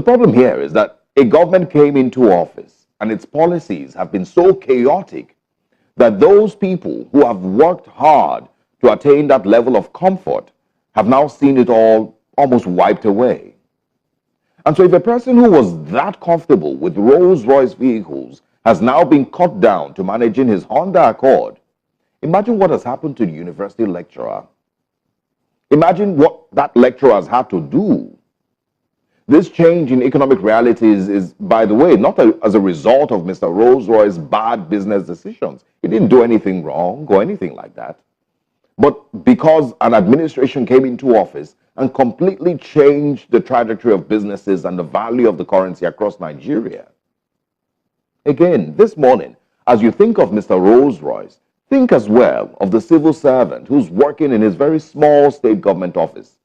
problem here is that a government came into office and its policies have been so chaotic that those people who have worked hard to attain that level of comfort have now seen it all almost wiped away. And so if a person who was that comfortable with Rolls-Royce vehicles has now been cut down to managing his Honda Accord, imagine what has happened to the university lecturer. Imagine what that lecturer has had to do. This change in economic realities is, by the way, not as a result of Mr. Rolls-Royce's bad business decisions. He didn't do anything wrong or anything like that. But because an administration came into office and completely changed the trajectory of businesses and the value of the currency across Nigeria. Again, this morning, as you think of Mr. Rolls-Royce, think as well of the civil servant who's working in his very small state government office.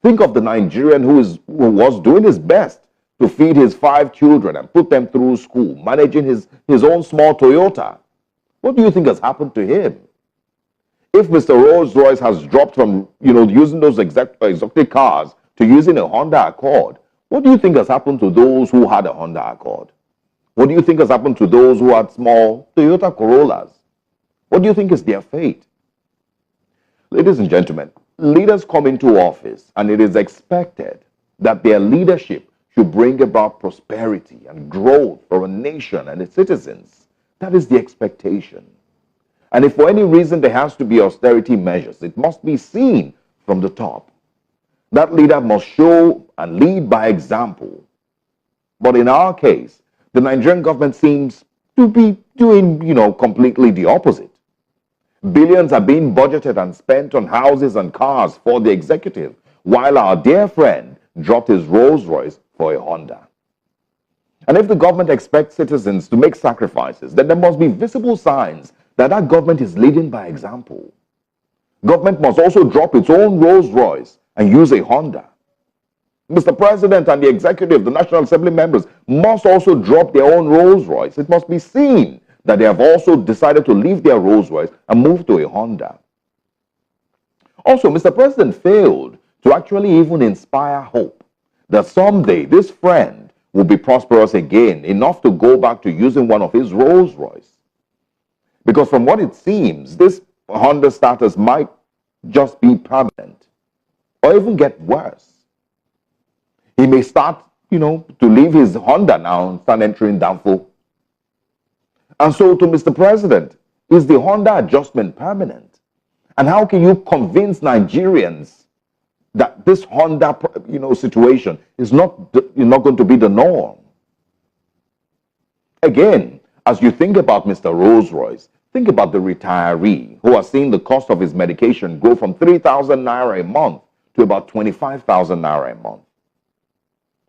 Think of the Nigerian who was doing his best to feed his 5 children and put them through school, managing his own small Toyota. What do you think has happened to him? If Mr. Rolls-Royce has dropped from, using those exotic cars to using a Honda Accord, what do you think has happened to those who had a Honda Accord? What do you think has happened to those who had small Toyota Corollas? What do you think is their fate? Ladies and gentlemen, leaders come into office and it is expected that their leadership should bring about prosperity and growth for a nation and its citizens. That is the expectation. And if for any reason there has to be austerity measures, it must be seen from the top. That leader must show and lead by example. But in our case, the Nigerian government seems to be doing, completely the opposite. Billions are being budgeted and spent on houses and cars for the executive, while our dear friend dropped his Rolls-Royce for a Honda. And if the government expects citizens to make sacrifices, then there must be visible signs that government is leading by example. Government must also drop its own Rolls-Royce and use a Honda. Mr. President and the executive, the National Assembly members, must also drop their own Rolls-Royce. It must be seen that they have also decided to leave their Rolls-Royce and move to a Honda. Also, Mr. President failed to actually even inspire hope that someday this friend will be prosperous again, enough to go back to using one of his Rolls-Royce. Because from what it seems, this Honda status might just be permanent or even get worse. He may start, to leave his Honda now and start entering Danfo. And so to Mr. President, is the Honda adjustment permanent? And how can you convince Nigerians that this Honda, situation is not going to be the norm? Again, as you think about Mr. Rolls-Royce, think about the retiree who has seen the cost of his medication go from 3,000 naira a month to about 25,000 naira a month.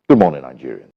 Good morning, Nigerians.